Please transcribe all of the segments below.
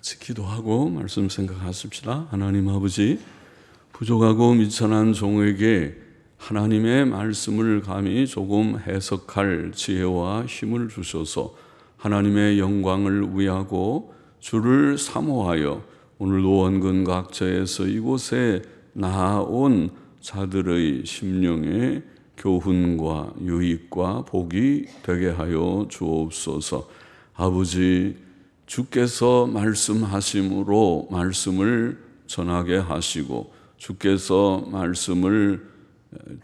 같이 기도하고 말씀 생각하십시다. 하나님 아버지, 부족하고 미천한 종에게 하나님의 말씀을 감히 조금 해석할 지혜와 힘을 주셔서 하나님의 영광을 위하고 주를 사모하여 오늘 노원근 각처에서 이곳에 나아온 자들의 심령에 교훈과 유익과 복이 되게 하여 주옵소서. 아버지, 주께서 말씀하심으로 말씀을 전하게 하시고 주께서 말씀을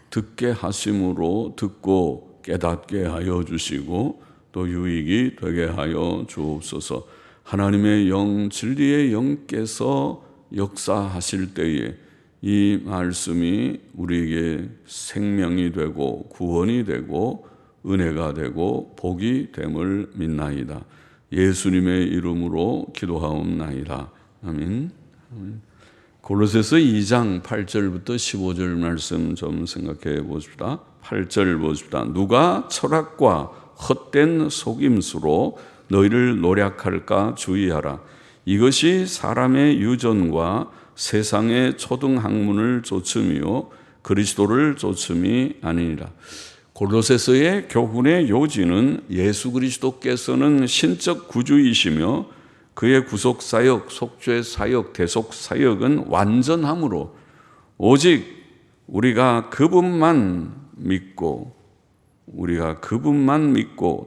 듣게 하심으로 듣고 깨닫게 하여 주시고 또 유익이 되게 하여 주옵소서. 하나님의 영, 진리의 영께서 역사하실 때에 이 말씀이 우리에게 생명이 되고 구원이 되고 은혜가 되고 복이 됨을 믿나이다. 예수님의 이름으로 기도하옵나이다. 아멘. 골로새서 2장 8절부터 15절 말씀 좀 생각해 보십시다. 8절 보십시다. 누가 철학과 헛된 속임수로 너희를 노략할까 주의하라. 이것이 사람의 유전과 세상의 초등학문을 좇음이요 그리스도를 좇음이 아니니라. 골로새서의 교훈의 요지는 예수 그리스도께서는 신적 구주이시며 그의 구속사역, 속죄사역, 대속사역은 완전함으로 오직 우리가 그분만 믿고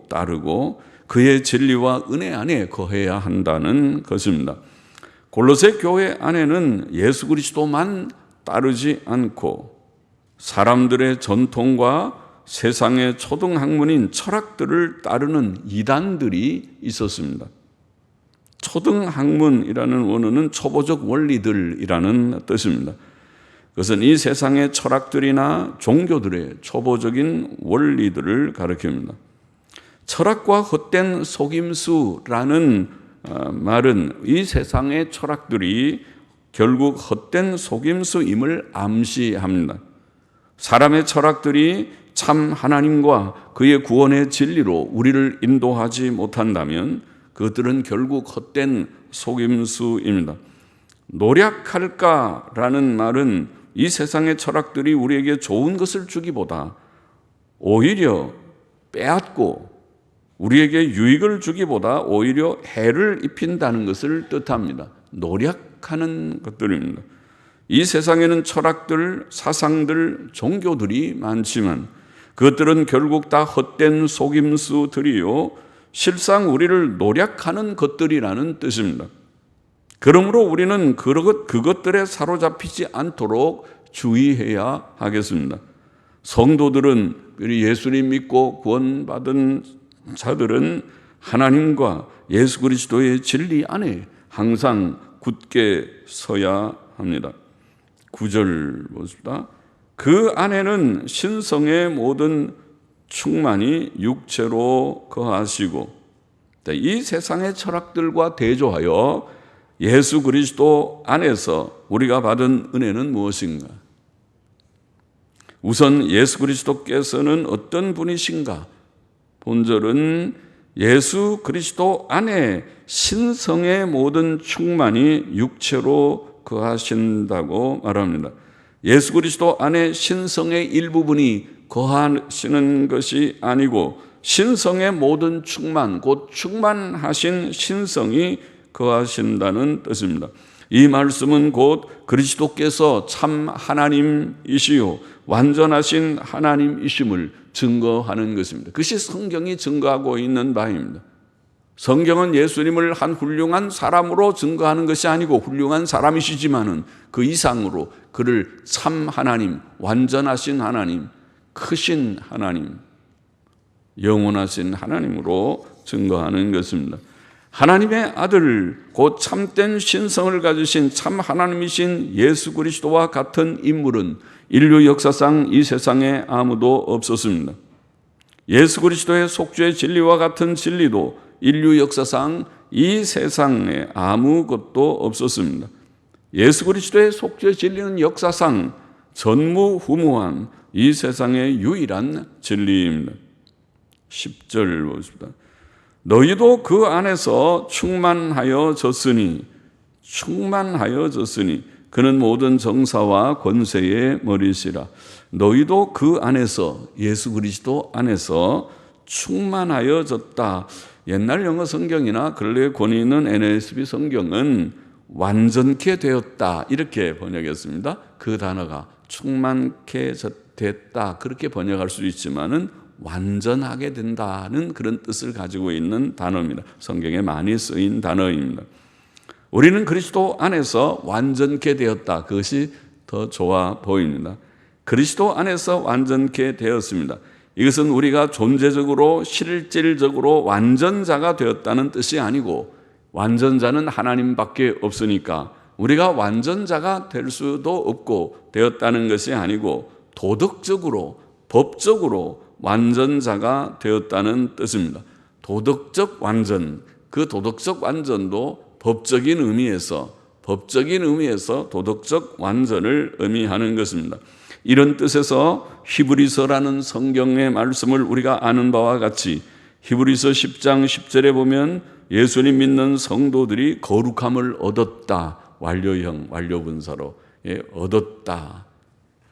따르고 그의 진리와 은혜 안에 거해야 한다는 것입니다. 골로새 교회 안에는 예수 그리스도만 따르지 않고 사람들의 전통과 세상의 초등학문인 철학들을 따르는 이단들이 있었습니다. 초등학문이라는 원어는 초보적 원리들이라는 뜻입니다. 그것은 이 세상의 철학들이나 종교들의 초보적인 원리들을 가리킵니다. 철학과 헛된 속임수라는 말은 이 세상의 철학들이 결국 헛된 속임수임을 암시합니다. 사람의 철학들이 참 하나님과 그의 구원의 진리로 우리를 인도하지 못한다면 그것들은 결국 헛된 속임수입니다. 노략할까라는 말은 이 세상의 철학들이 우리에게 좋은 것을 주기보다 오히려 빼앗고 우리에게 유익을 주기보다 오히려 해를 입힌다는 것을 뜻합니다. 노략하는 것들입니다. 이 세상에는 철학들, 사상들, 종교들이 많지만 그것들은 결국 다 헛된 속임수들이요 실상 우리를 노략하는 것들이라는 뜻입니다. 그러므로 우리는 그것들에 사로잡히지 않도록 주의해야 하겠습니다. 성도들은, 예수님 믿고 구원받은 자들은 하나님과 예수 그리스도의 진리 안에 항상 굳게 서야 합니다. 9절 보십시다. 그 안에는 신성의 모든 충만이 육체로 거하시고, 이 세상의 철학들과 대조하여 예수 그리스도 안에서 우리가 받은 은혜는 무엇인가? 우선 예수 그리스도께서는 어떤 분이신가? 본절은 예수 그리스도 안에 신성의 모든 충만이 육체로 거하신다고 말합니다. 예수 그리스도 안에 신성의 일부분이 거하시는 것이 아니고 신성의 모든 충만, 곧 충만하신 신성이 거하신다는 뜻입니다. 이 말씀은 곧 그리스도께서 참 하나님이시요 완전하신 하나님이심을 증거하는 것입니다. 그것이 성경이 증거하고 있는 바입니다. 성경은 예수님을 한 훌륭한 사람으로 증거하는 것이 아니고 훌륭한 사람이시지만은 그 이상으로 그를 참 하나님, 완전하신 하나님, 크신 하나님, 영원하신 하나님으로 증거하는 것입니다. 하나님의 아들, 곧 참된 신성을 가지신 참 하나님이신 예수 그리스도와 같은 인물은 인류 역사상 이 세상에 아무도 없었습니다. 예수 그리스도의 속죄의 진리와 같은 진리도 인류 역사상 이 세상에 아무것도 없었습니다. 예수 그리스도의 속죄의 진리는 역사상 전무후무한 이 세상의 유일한 진리입니다. 10절 보십니다. 너희도 그 안에서 충만하여졌으니 그는 모든 정사와 권세의 머리시라. 너희도 그 안에서, 예수 그리스도 안에서 충만하여졌다. 옛날 영어 성경이나 근래에 권위 있는 NASB 성경은 완전케 되었다 이렇게 번역했습니다. 그 단어가 충만케 됐다 그렇게 번역할 수 있지만은 완전하게 된다는 그런 뜻을 가지고 있는 단어입니다. 성경에 많이 쓰인 단어입니다. 우리는 그리스도 안에서 완전케 되었다. 그것이 더 좋아 보입니다. 그리스도 안에서 완전케 되었습니다. 이것은 우리가 존재적으로 실질적으로 완전자가 되었다는 뜻이 아니고, 완전자는 하나님밖에 없으니까 우리가 완전자가 될 수도 없고 되었다는 것이 아니고, 도덕적으로 법적으로 완전자가 되었다는 뜻입니다. 도덕적 완전, 그 도덕적 완전도 법적인 의미에서 도덕적 완전을 의미하는 것입니다. 이런 뜻에서 히브리서라는 성경의 말씀을 우리가 아는 바와 같이 히브리서 10장 10절에 보면 예수님 믿는 성도들이 거룩함을 얻었다. 완료형, 완료분사로 얻었다.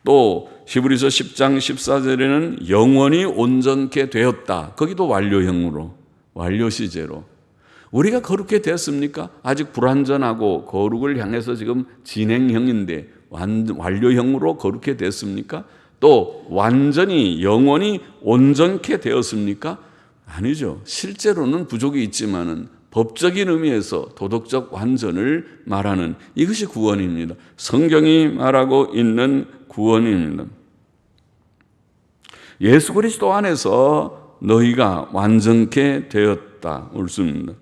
또 히브리서 10장 14절에는 영원히 온전케 되었다. 거기도 완료형으로, 완료시제로. 우리가 거룩게 됐습니까? 아직 불완전하고 거룩을 향해서 지금 진행형인데 완료형으로 거룩게 됐습니까? 또 완전히 영원히 온전케 되었습니까? 아니죠. 실제로는 부족이 있지만은 법적인 의미에서 도덕적 완전을 말하는 이것이 구원입니다. 성경이 말하고 있는 구원입니다. 예수 그리스도 안에서 너희가 완전케 되었다. 옳습니다.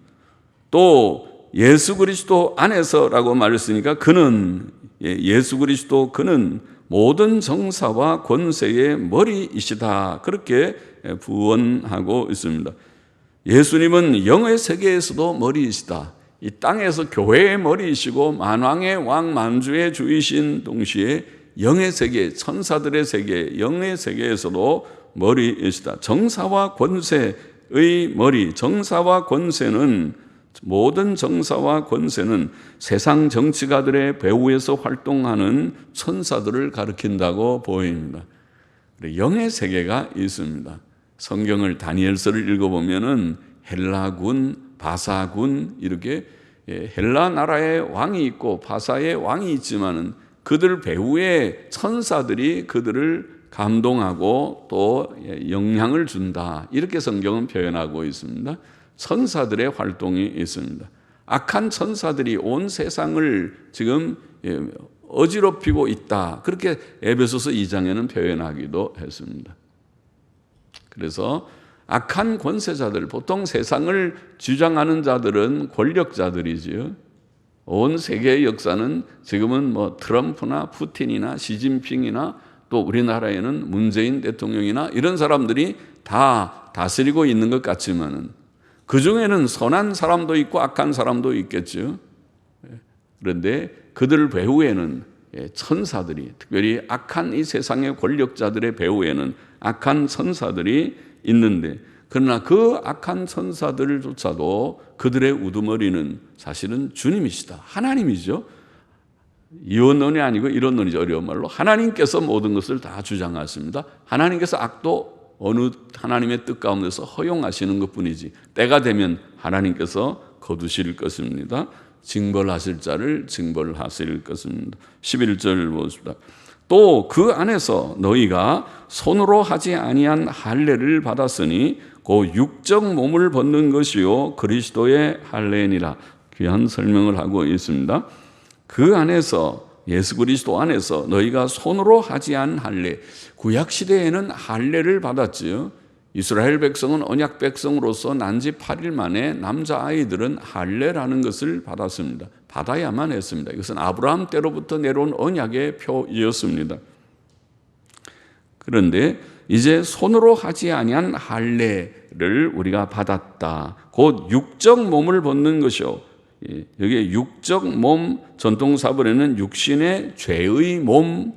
또 예수 그리스도 안에서라고 말했으니까 그는, 예수 그리스도 그는 모든 정사와 권세의 머리이시다. 그렇게 부언하고 있습니다. 예수님은 영의 세계에서도 머리이시다. 이 땅에서 교회의 머리이시고 만왕의 왕 만주의 주이신 동시에 영의 세계, 천사들의 세계, 영의 세계에서도 머리이시다. 정사와 권세의 머리, 정사와 권세는, 모든 정사와 권세는 세상 정치가들의 배후에서 활동하는 천사들을 가리킨다고 보입니다. 영의 세계가 있습니다. 성경을 다니엘서를 읽어보면은 헬라군, 바사군 이렇게 헬라 나라의 왕이 있고 바사의 왕이 있지만은 그들 배후에 천사들이 그들을 감동하고 또 영향을 준다. 이렇게 성경은 표현하고 있습니다. 천사들의 활동이 있습니다. 악한 천사들이 온 세상을 지금 어지럽히고 있다. 그렇게 에베소서 2장에는 표현하기도 했습니다. 그래서 악한 권세자들, 보통 세상을 주장하는 자들은 권력자들이지요. 온 세계의 역사는 지금은 뭐 트럼프나 푸틴이나 시진핑이나 또 우리나라에는 문재인 대통령이나 이런 사람들이 다 다스리고 있는 것 같지만은 그 중에는 선한 사람도 있고 악한 사람도 있겠죠. 그런데 그들 배후에는 천사들이, 특별히 악한 이 세상의 권력자들의 배후에는 악한 천사들이 있는데, 그러나 그 악한 천사들조차도 그들의 우두머리는 사실은 주님이시다. 하나님이죠. 이원론이 아니고 이론론이죠. 어려운 말로. 하나님께서 모든 것을 다 주장하십니다. 하나님께서 악도 어느 하나님의 뜻 가운데서 허용하시는 것뿐이지 때가 되면 하나님께서 거두실 것입니다. 징벌하실 자를 징벌하실 것입니다. 11절 보십시다. 또 그 안에서 너희가 손으로 하지 아니한 할례를 받았으니 그 육적 몸을 벗는 것이요 그리스도의 할례니라. 귀한 설명을 하고 있습니다. 그 안에서, 예수 그리스도 안에서 너희가 손으로 하지 않은 할례, 구약 시대에는 할례를 받았지요. 이스라엘 백성은 언약 백성으로서 난지 8일 만에 남자아이들은 할례라는 것을 받았습니다. 받아야만 했습니다. 이것은 아브라함 때로부터 내려온 언약의 표이었습니다. 그런데 이제 손으로 하지 아니한 할례를 우리가 받았다. 곧 육적 몸을 벗는 것이요. 여기에 육적 몸, 전통사본에는 육신의 죄의 몸,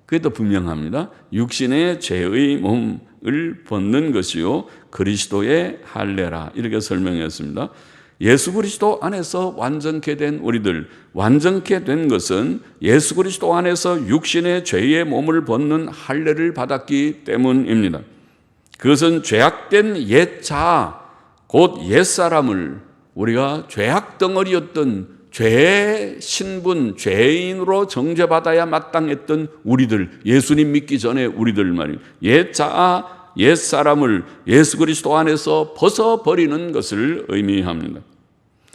그게 더 분명합니다. 육신의 죄의 몸 몸을 벗는 것이요 그리스도의 할례라 이렇게 설명했습니다. 예수 그리스도 안에서 완전케 된 우리들, 완전케 된 것은 예수 그리스도 안에서 육신의 죄의 몸을 벗는 할례를 받았기 때문입니다. 그것은 죄악된 옛 자아, 곧 옛사람을 우리가 죄악 덩어리였던 죄의 신분, 죄인으로 정죄받아야 마땅했던 우리들, 예수님 믿기 전에 우리들 말입니다. 옛 자아, 옛 사람을 예수 그리스도 안에서 벗어버리는 것을 의미합니다.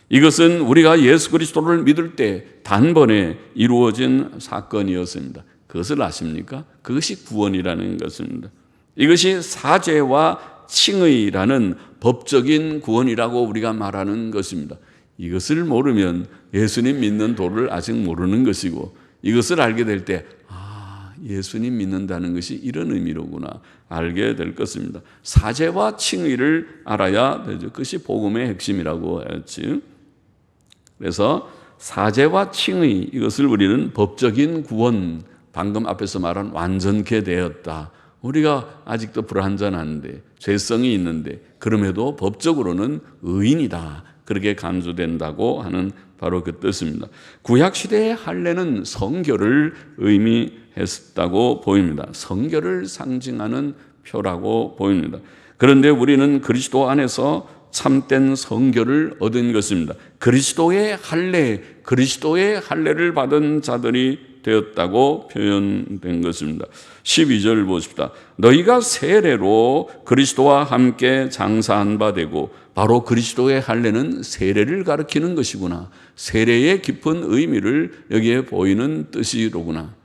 이것은 우리가 예수 그리스도를 믿을 때 단번에 이루어진 사건이었습니다. 그것을 아십니까? 그것이 구원이라는 것입니다. 이것이 사죄와 칭의라는 법적인 구원이라고 우리가 말하는 것입니다. 이것을 모르면 예수님 믿는 도를 아직 모르는 것이고, 이것을 알게 될 때 예수님 믿는다는 것이 이런 의미로구나 알게 될 것입니다. 사죄와 칭의를 알아야 되죠. 그것이 복음의 핵심이라고 했지. 그래서 사죄와 칭의, 이것을 우리는 법적인 구원, 방금 앞에서 말한 완전케 되었다. 우리가 아직도 불완전한데, 죄성이 있는데, 그럼에도 법적으로는 의인이다. 그렇게 간주된다고 하는 바로 그 뜻입니다. 구약시대의 할례는 성결을 의미했다고 보입니다. 성결을 상징하는 표라고 보입니다. 그런데 우리는 그리스도 안에서 참된 성결을 얻은 것입니다. 그리스도의 할례, 그리스도의 할례를 받은 자들이 되었다고 표현된 것입니다. 12절 보십시다. 너희가 세례로 그리스도와 함께 장사한 바 되고, 바로 그리스도의 할례는 세례를 가리키는 것이구나. 세례의 깊은 의미를 여기에 보이는 뜻이로구나.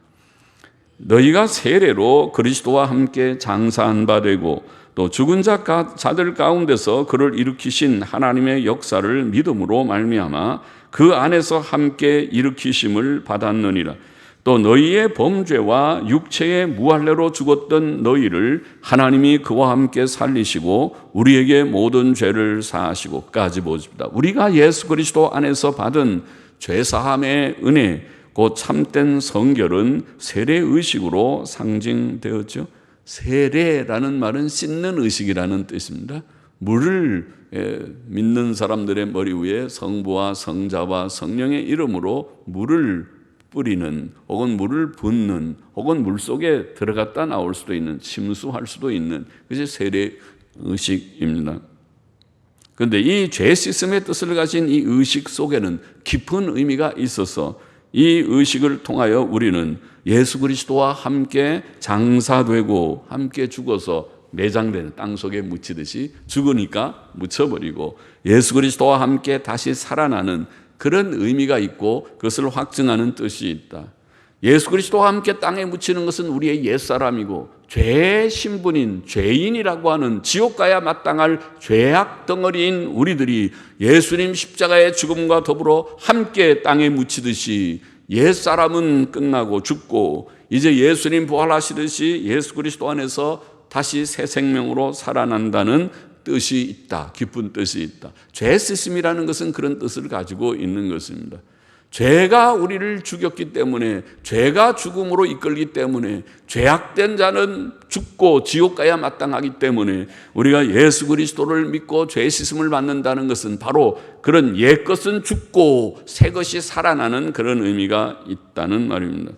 너희가 세례로 그리스도와 함께 장사한 바 되고, 또 죽은 자들 가운데서 그를 일으키신 하나님의 역사를 믿음으로 말미암아 그 안에서 함께 일으키심을 받았느니라. 또 너희의 범죄와 육체의 무할례로 죽었던 너희를 하나님이 그와 함께 살리시고 우리에게 모든 죄를 사하시고까지 보십니다. 우리가 예수 그리스도 안에서 받은 죄사함의 은혜, 곧 참된 성결은 세례 의식으로 상징되었죠. 세례라는 말은 씻는 의식이라는 뜻입니다. 물을 믿는 사람들의 머리 위에 성부와 성자와 성령의 이름으로 물을 뿌리는, 혹은 물을 붓는, 혹은 물 속에 들어갔다 나올 수도 있는, 침수할 수도 있는 그것이 세례 의식입니다. 그런데 이 죄 씻음의 뜻을 가진 이 의식 속에는 깊은 의미가 있어서 이 의식을 통하여 우리는 예수 그리스도와 함께 장사되고 함께 죽어서 매장되는, 땅 속에 묻히듯이 죽으니까 묻혀버리고 예수 그리스도와 함께 다시 살아나는 그런 의미가 있고, 그것을 확증하는 뜻이 있다. 예수 그리스도와 함께 땅에 묻히는 것은 우리의 옛사람이고, 죄의 신분인 죄인이라고 하는 지옥 가야 마땅할 죄악 덩어리인 우리들이 예수님 십자가의 죽음과 더불어 함께 땅에 묻히듯이 옛사람은 끝나고 죽고 이제 예수님 부활하시듯이 예수 그리스도 안에서 다시 새 생명으로 살아난다는 뜻이 있다. 깊은 뜻이 있다. 죄 씻음이라는 것은 그런 뜻을 가지고 있는 것입니다. 죄가 우리를 죽였기 때문에, 죄가 죽음으로 이끌기 때문에, 죄악된 자는 죽고 지옥 가야 마땅하기 때문에 우리가 예수 그리스도를 믿고 죄 씻음을 받는다는 것은 바로 그런 옛 것은 죽고 새 것이 살아나는 그런 의미가 있다는 말입니다.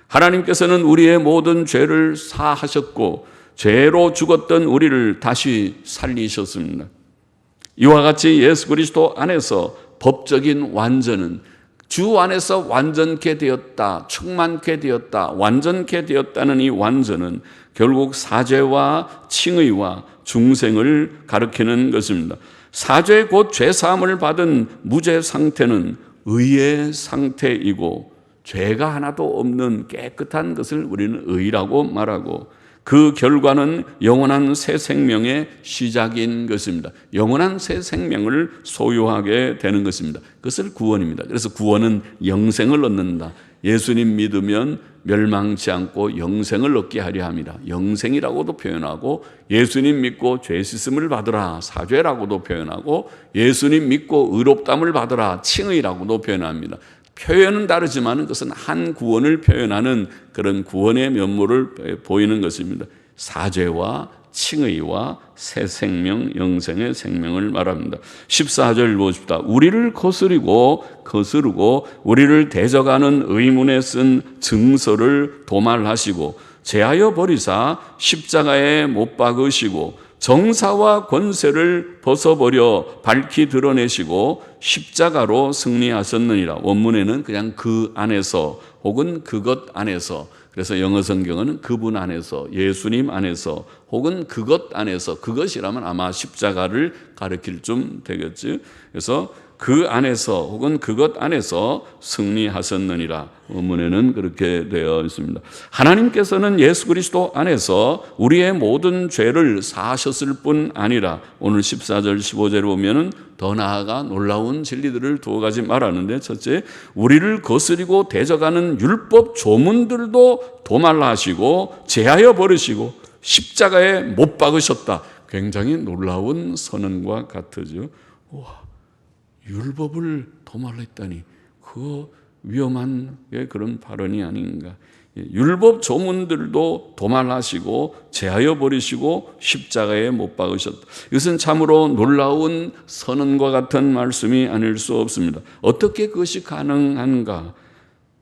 하나님께서는 우리의 모든 죄를 사하셨고 죄로 죽었던 우리를 다시 살리셨습니다. 이와 같이 예수 그리스도 안에서 법적인 완전은 주 안에서 완전케 되었다, 충만케 되었다, 완전케 되었다는 이 완전은 결국 사죄와 칭의와 중생을 가리키는 것입니다. 사죄 곧 죄사함을 받은 무죄 상태는 의의 상태이고, 죄가 하나도 없는 깨끗한 것을 우리는 의라고 말하고, 그 결과는 영원한 새 생명의 시작인 것입니다. 영원한 새 생명을 소유하게 되는 것입니다. 그것을 구원입니다. 그래서 구원은 영생을 얻는다. 예수님 믿으면 멸망치 않고 영생을 얻게 하려 합니다. 영생이라고도 표현하고, 예수님 믿고 죄 씻음을 받으라, 사죄라고도 표현하고, 예수님 믿고 의롭담을 받으라, 칭의라고도 표현합니다. 표현은 다르지만 그것은 한 구원을 표현하는 그런 구원의 면모를 보이는 것입니다. 사죄와 칭의와 새 생명, 영생의 생명을 말합니다. 14절 보십시다. 우리를 거스르고 우리를 대적하는 의문에 쓴 증서를 도말하시고 제하여 버리사 십자가에 못 박으시고 정사와 권세를 벗어버려 밝히 드러내시고 십자가로 승리하셨느니라. 원문에는 그냥 그 안에서 혹은 그것 안에서, 그래서 영어 성경은 그분 안에서, 예수님 안에서 혹은 그것 안에서, 그것이라면 아마 십자가를 가리킬 좀 되겠지. 그래서 그 안에서 혹은 그것 안에서 승리하셨느니라. 원문에는 그렇게 되어 있습니다. 하나님께서는 예수 그리스도 안에서 우리의 모든 죄를 사하셨을 뿐 아니라, 오늘 14절 15절에 보면은 더 나아가 놀라운 진리들을 두 가지 말하는데, 첫째, 우리를 거스리고 대적하는 율법 조문들도 도말하시고 제하여 버리시고 십자가에 못 박으셨다. 굉장히 놀라운 선언과 같으죠. 우와, 율법을 도말했다니 그거 위험한 그런 발언이 아닌가. 율법 조문들도 도말하시고 제하여 버리시고 십자가에 못 박으셨다. 이것은 참으로 놀라운 선언과 같은 말씀이 아닐 수 없습니다. 어떻게 그것이 가능한가?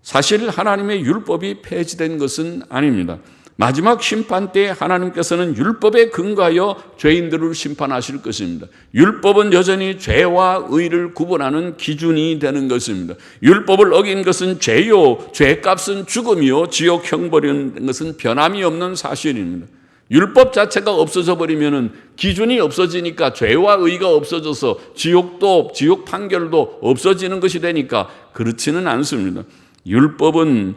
사실 하나님의 율법이 폐지된 것은 아닙니다. 마지막 심판 때 하나님께서는 율법에 근거하여 죄인들을 심판하실 것입니다. 율법은 여전히 죄와 의를 구분하는 기준이 되는 것입니다. 율법을 어긴 것은 죄요, 죄값은 죽음이요, 지옥 형벌인 것은 변함이 없는 사실입니다. 율법 자체가 없어져 버리면은 기준이 없어지니까 죄와 의가 없어져서 지옥 판결도 없어지는 것이 되니까 그렇지는 않습니다. 율법은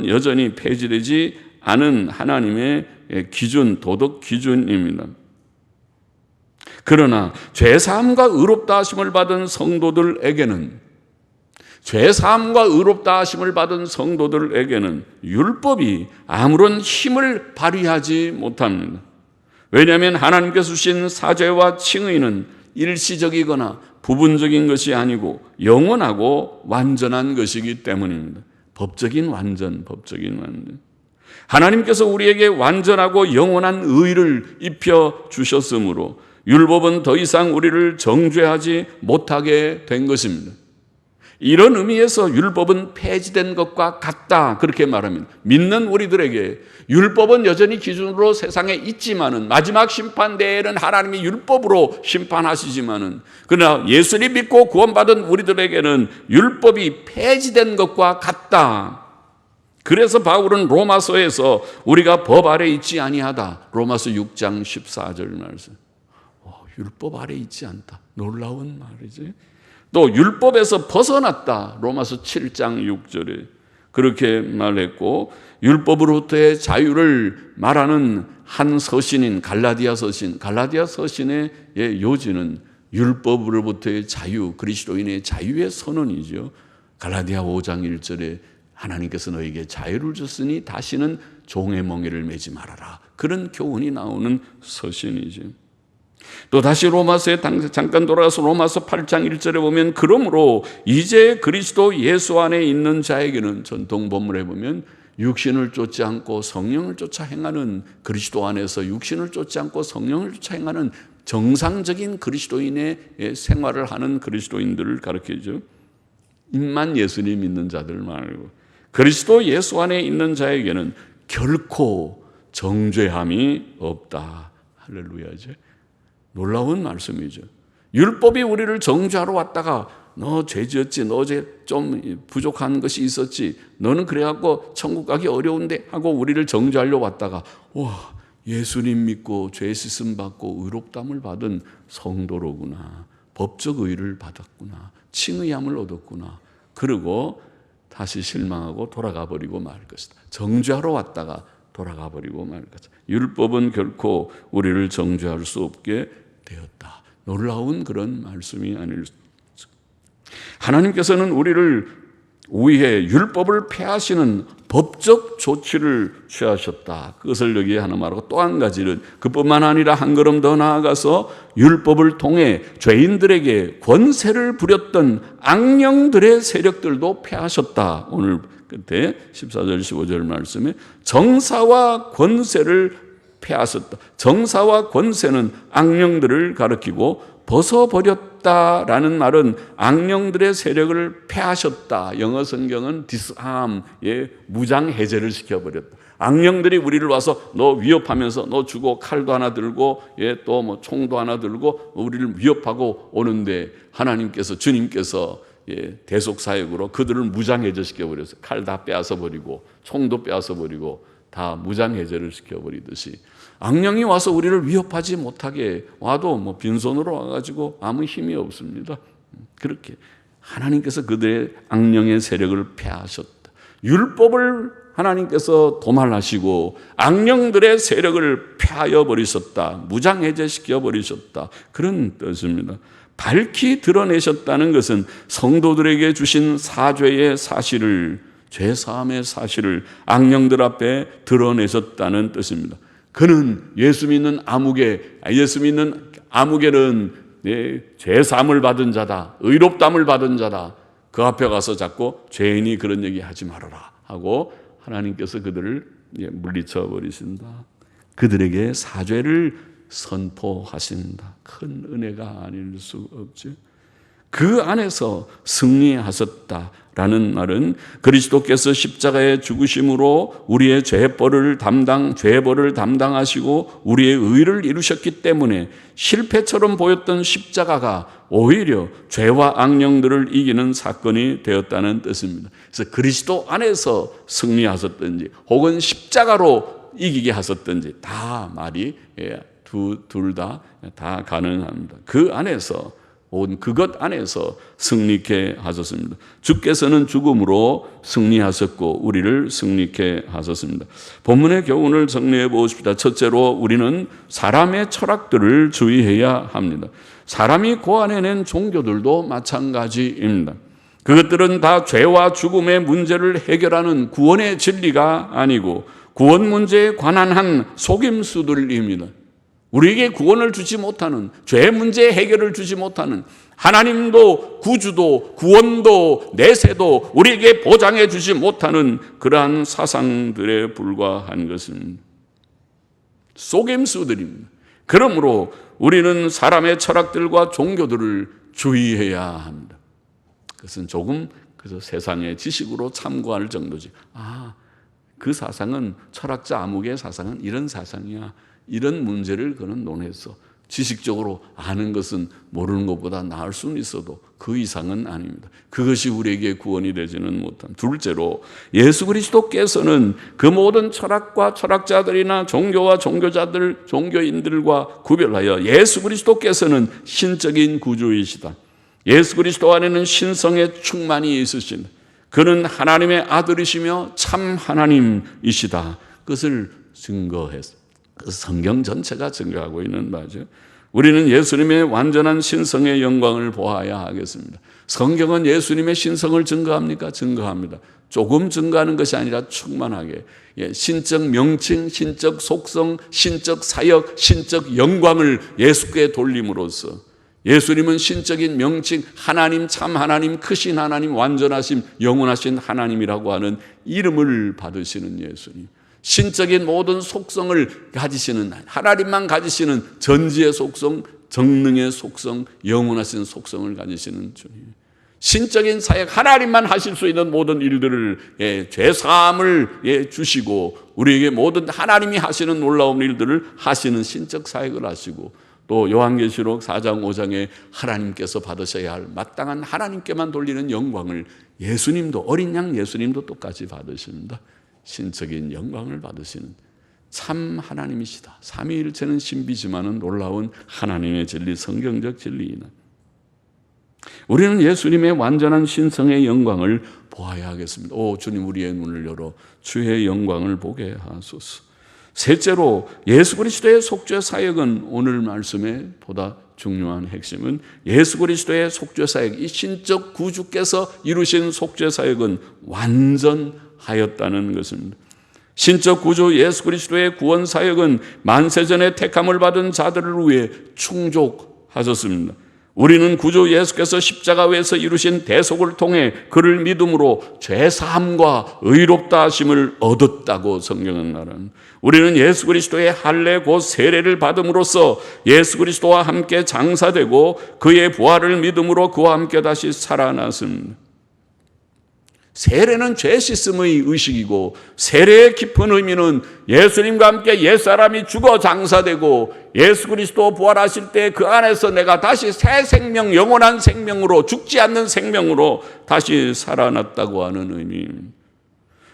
여전히 폐지되지 않은 하나님의 기준, 도덕 기준입니다. 그러나 죄사함과 의롭다 하심을 받은 성도들에게는 율법이 아무런 힘을 발휘하지 못합니다. 왜냐하면 하나님께서 주신 사죄와 칭의는 일시적이거나 부분적인 것이 아니고 영원하고 완전한 것이기 때문입니다. 법적인 완전. 하나님께서 우리에게 완전하고 영원한 의를 입혀 주셨으므로 율법은 더 이상 우리를 정죄하지 못하게 된 것입니다. 이런 의미에서 율법은 폐지된 것과 같다, 그렇게 말합니다. 믿는 우리들에게 율법은 여전히 기준으로 세상에 있지만은 마지막 심판대에는 하나님이 율법으로 심판하시지만은, 그러나 예수를 믿고 구원받은 우리들에게는 율법이 폐지된 것과 같다. 그래서 바울은 로마서에서 우리가 법 아래 있지 아니하다, 로마서 6장 14절 말씀. 율법 아래 있지 않다. 놀라운 말이지. 또 율법에서 벗어났다. 로마서 7장 6절에 그렇게 말했고, 율법으로부터의 자유를 말하는 한 서신인 갈라디아 서신의 요지는 율법으로부터의 자유, 그리스도인의 자유의 선언이죠. 갈라디아 5장 1절에 하나님께서 너에게 자유를 줬으니 다시는 종의 멍에를 매지 말아라. 그런 교훈이 나오는 서신이죠. 또 다시 로마서에 잠깐 돌아가서 로마서 8장 1절에 보면, 그러므로 이제 그리스도 예수 안에 있는 자에게는, 전통 본문에 보면 육신을 쫓지 않고 성령을 쫓아 행하는, 그리스도 안에서 육신을 쫓지 않고 성령을 쫓아 행하는 정상적인 그리스도인의 생활을 하는 그리스도인들을 가르치죠. 입만 예수님 믿는 자들 말고 그리스도 예수 안에 있는 자에게는 결코 정죄함이 없다. 할렐루야죠. 놀라운 말씀이죠. 율법이 우리를 정죄하러 왔다가 너 죄지었지, 너 좀 부족한 것이 있었지, 너는 그래갖고 천국 가기 어려운데 하고 우리를 정죄하려 왔다가, 와, 예수님 믿고 죄 씻음 받고 의롭담을 받은 성도로구나, 법적 의를 받았구나, 칭의함을 얻었구나, 그리고 다시 실망하고 돌아가 버리고 말 것이다. 정죄하러 왔다가 돌아가 버리고 말 것이다. 율법은 결코 우리를 정죄할 수 없게 되었다. 놀라운 그런 말씀이 아닐 수. 하나님께서는 우리를 위해 율법을 폐하시는 법적 조치를 취하셨다. 그것을 여기에 하나 말하고, 또 한 가지는 그뿐만 아니라 한 걸음 더 나아가서 율법을 통해 죄인들에게 권세를 부렸던 악령들의 세력들도 폐하셨다. 오늘 끝에 14절 15절 말씀에 정사와 권세를 패하셨다. 정사와 권세는 악령들을 가리키고 벗어버렸다라는 말은 악령들의 세력을 패하셨다. 영어 성경은 disarm의 무장 해제를 시켜버렸다. 악령들이 우리를 와서 너 위협하면서 너 주고 칼도 하나 들고 또 뭐 총도 하나 들고 우리를 위협하고 오는데 하나님께서 주님께서 대속사역으로 그들을 무장해제 시켜버렸어요. 칼 다 빼앗아 버리고 총도 빼앗아 버리고 다 무장해제를 시켜버리듯이 악령이 와서 우리를 위협하지 못하게 와도 뭐 빈손으로 와가지고 아무 힘이 없습니다. 그렇게 하나님께서 그들의 악령의 세력을 패하셨다. 율법을 하나님께서 도말하시고 악령들의 세력을 패하여 버리셨다. 무장해제시켜 버리셨다. 그런 뜻입니다. 밝히 드러내셨다는 것은 성도들에게 주신 사죄의 사실을, 죄사함의 사실을 악령들 앞에 드러내셨다는 뜻입니다. 그는 예수 믿는 아무개는 죄사함을 받은 자다, 의롭담을 받은 자다. 그 앞에 가서 자꾸 죄인이 그런 얘기 하지 말아라 하고 하나님께서 그들을 물리쳐 버리신다. 그들에게 사죄를 선포하신다. 큰 은혜가 아닐 수 없죠. 그 안에서 승리하셨다라는 말은 그리스도께서 십자가의 죽으심으로 우리의 죄벌을 담당하시고 우리의 의를 이루셨기 때문에 실패처럼 보였던 십자가가 오히려 죄와 악령들을 이기는 사건이 되었다는 뜻입니다. 그래서 그리스도 안에서 승리하셨든지 혹은 십자가로 이기게 하셨든지 다 말이 둘 다 가능합니다. 그 안에서 온 그것 안에서 승리케 하셨습니다. 주께서는 죽음으로 승리하셨고 우리를 승리케 하셨습니다. 본문의 교훈을 정리해 보십시다. 첫째로 우리는 사람의 철학들을 주의해야 합니다. 사람이 고안해낸 종교들도 마찬가지입니다. 그것들은 다 죄와 죽음의 문제를 해결하는 구원의 진리가 아니고 구원 문제에 관한 한 속임수들입니다. 우리에게 구원을 주지 못하는, 죄 문제 해결을 주지 못하는, 하나님도 구주도 구원도 내세도 우리에게 보장해 주지 못하는 그러한 사상들에 불과한 것입니다. 속임수들입니다. 그러므로 우리는 사람의 철학들과 종교들을 주의해야 합니다. 그것은 조금 그래서 세상의 지식으로 참고할 정도지. 그 사상은 철학자 아무개의 사상은 이런 사상이야. 이런 문제를 그는 논했어. 지식적으로 아는 것은 모르는 것보다 나을 수는 있어도 그 이상은 아닙니다. 그것이 우리에게 구원이 되지는 못한. 둘째로 예수 그리스도께서는 그 모든 철학과 철학자들이나 종교와 종교자들, 종교인들과 구별하여 예수 그리스도께서는 신적인 구주이시다. 예수 그리스도 안에는 신성의 충만이 있으신, 그는 하나님의 아들이시며 참 하나님이시다. 그것을 증거했습니다. 성경 전체가 증거하고 있는 바죠. 우리는 예수님의 완전한 신성의 영광을 보아야 하겠습니다. 성경은 예수님의 신성을 증거합니까? 증거합니다. 조금 증거하는 것이 아니라 충만하게 신적 명칭, 신적 속성, 신적 사역, 신적 영광을 예수께 돌림으로써 예수님은 신적인 명칭, 하나님, 참 하나님, 크신 하나님, 완전하심, 영원하신 하나님이라고 하는 이름을 받으시는 예수님. 신적인 모든 속성을 가지시는, 하나님만 가지시는 전지의 속성, 정능의 속성, 영원하신 속성을 가지시는 주님. 신적인 사역, 하나님만 하실 수 있는 모든 일들을 죄사함을 주시고 우리에게 모든 하나님이 하시는 놀라운 일들을 하시는 신적 사역을 하시고, 또 요한계시록 4장 5장에 하나님께서 받으셔야 할 마땅한 하나님께만 돌리는 영광을 예수님도, 어린 양 예수님도 똑같이 받으십니다. 신적인 영광을 받으시는 참 하나님이시다. 삼위일체는 신비지만은 놀라운 하나님의 진리, 성경적 진리이나 우리는 예수님의 완전한 신성의 영광을 보아야 하겠습니다. 오 주님, 우리의 눈을 열어 주의 영광을 보게 하소서. 셋째로 예수 그리스도의 속죄 사역은, 오늘 말씀의 보다 중요한 핵심은 예수 그리스도의 속죄 사역, 이 신적 구주께서 이루신 속죄 사역은 완전하였다는 것입니다. 신적 구주 예수 그리스도의 구원 사역은 만세전에 택함을 받은 자들을 위해 충족하셨습니다. 우리는 구주 예수께서 십자가에서 이루신 대속을 통해 그를 믿음으로 죄사함과 의롭다 하심을 얻었다고 성경은 말합니다. 우리는 예수 그리스도의 할례 곧 세례를 받음으로써 예수 그리스도와 함께 장사되고 그의 부활을 믿음으로 그와 함께 다시 살아났습니다. 세례는 죄 씻음의 의식이고 세례의 깊은 의미는 예수님과 함께 옛사람이 죽어 장사되고 예수 그리스도 부활하실 때 그 안에서 내가 다시 새 생명, 영원한 생명으로 죽지 않는 생명으로 다시 살아났다고 하는 의미입니다.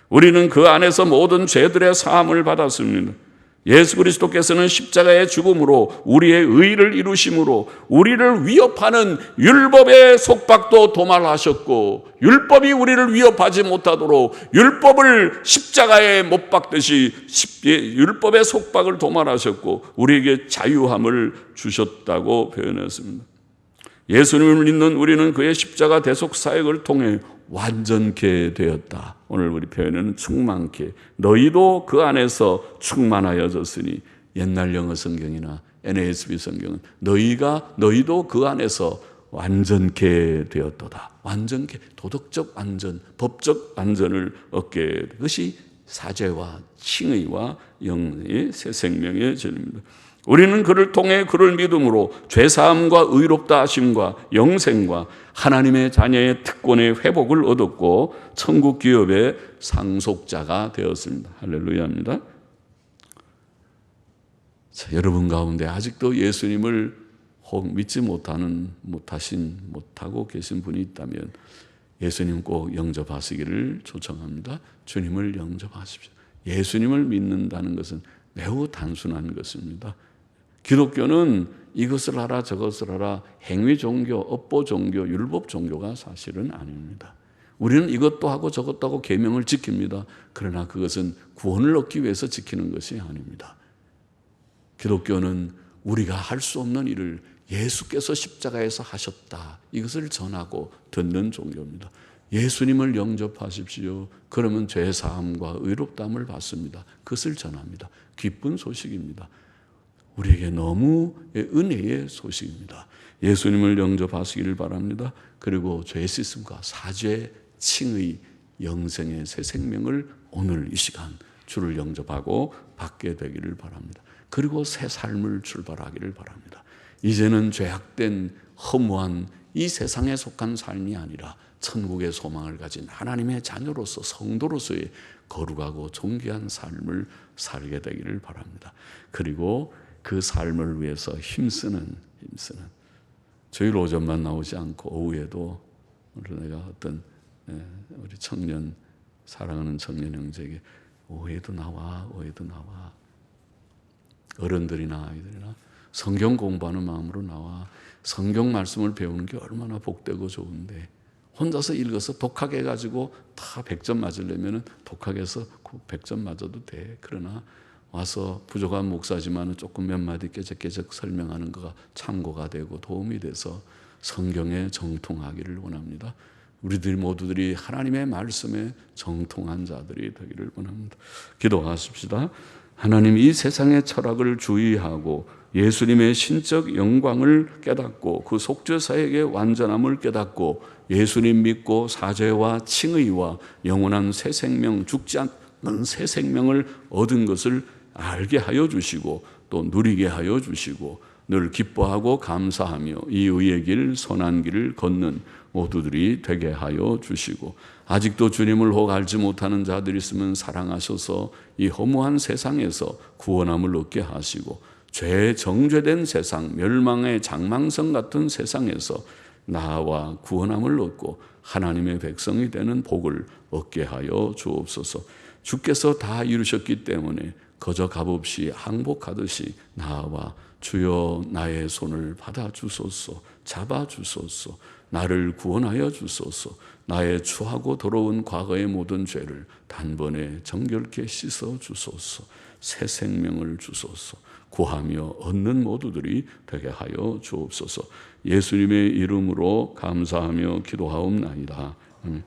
우리는 그 안에서 모든 죄들의 사함을 받았습니다. 예수 그리스도께서는 십자가의 죽음으로 우리의 의를 이루심으로 우리를 위협하는 율법의 속박도 도말하셨고 율법이 우리를 위협하지 못하도록 율법을 십자가에 못 박듯이 율법의 속박을 도말하셨고 우리에게 자유함을 주셨다고 표현했습니다. 예수님을 믿는 우리는 그의 십자가 대속 사역을 통해 완전케 되었다. 오늘 우리 표현은 충만케. 너희도 그 안에서 충만하여졌으니 옛날 영어 성경이나 NASB 성경은 너희도 그 안에서 완전케 되었도다. 완전케, 도덕적 완전, 법적 완전을 얻게. 그것이 사죄와 칭의와 영의 새 생명의 진리입니다. 우리는 그를 통해 그를 믿음으로 죄사함과 의롭다 하심과 영생과 하나님의 자녀의 특권의 회복을 얻었고 천국 기업의 상속자가 되었습니다. 할렐루야입니다. 자, 여러분 가운데 아직도 예수님을 믿지 못하고 계신 분이 있다면 예수님 꼭 영접하시기를 초청합니다. 주님을 영접하십시오. 예수님을 믿는다는 것은 매우 단순한 것입니다. 기독교는 이것을 하라 저것을 하라 행위 종교, 업보 종교, 율법 종교가 사실은 아닙니다. 우리는 이것도 하고 저것도 하고 계명을 지킵니다. 그러나 그것은 구원을 얻기 위해서 지키는 것이 아닙니다. 기독교는 우리가 할 수 없는 일을 예수께서 십자가에서 하셨다. 이것을 전하고 듣는 종교입니다. 예수님을 영접하십시오. 그러면 죄사함과 의롭다함을 받습니다. 그것을 전합니다. 기쁜 소식입니다. 우리에게 너무 은혜의 소식입니다. 예수님을 영접하시기를 바랍니다. 그리고 죄 씻음과 사죄, 칭의, 영생의 새 생명을 오늘 이 시간 주를 영접하고 받게 되기를 바랍니다. 그리고 새 삶을 출발하기를 바랍니다. 이제는 죄악된 허무한 이 세상에 속한 삶이 아니라 천국의 소망을 가진 하나님의 자녀로서 성도로서의 거룩하고 존귀한 삶을 살게 되기를 바랍니다. 그리고 그 삶을 위해서 힘쓰는 주일 오전만 나오지 않고 오후에도 내가 어떤 우리 청년 사랑하는 청년 형제에게 오후에도 나와 어른들이나 아이들이나 성경 공부하는 마음으로 나와 성경 말씀을 배우는 게 얼마나 복되고 좋은데 혼자서 읽어서 독하게 해가지고 다 100점 맞으려면 독하게 해서 100점 맞아도 돼. 그러나 와서 부족한 목사지만 조금 몇 마디 깨적깨적 설명하는 거가 참고가 되고 도움이 돼서 성경에 정통하기를 원합니다. 우리들 모두들이 하나님의 말씀에 정통한 자들이 되기를 원합니다. 기도하십시다. 하나님, 이 세상의 철학을 주의하고 예수님의 신적 영광을 깨닫고 그 속죄사역의 완전함을 깨닫고 예수님 믿고 사죄와 칭의와 영원한 새 생명, 죽지 않는 새 생명을 얻은 것을 알게 하여 주시고 또 누리게 하여 주시고 늘 기뻐하고 감사하며 이 의의 길, 선한 길을 걷는 모두들이 되게 하여 주시고 아직도 주님을 혹 알지 못하는 자들이 있으면 사랑하셔서 이 허무한 세상에서 구원함을 얻게 하시고 죄 정죄된 세상, 멸망의 장망성 같은 세상에서 나와 구원함을 얻고 하나님의 백성이 되는 복을 얻게 하여 주옵소서. 주께서 다 이루셨기 때문에 거저 값없이 항복하듯이 나와 주여 나의 손을 받아주소서, 잡아주소서, 나를 구원하여 주소서, 나의 추하고 더러운 과거의 모든 죄를 단번에 정결케 씻어 주소서, 새 생명을 주소서, 구하며 얻는 모두들이 되게 하여 주옵소서. 예수님의 이름으로 감사하며 기도하옵나이다. 아멘.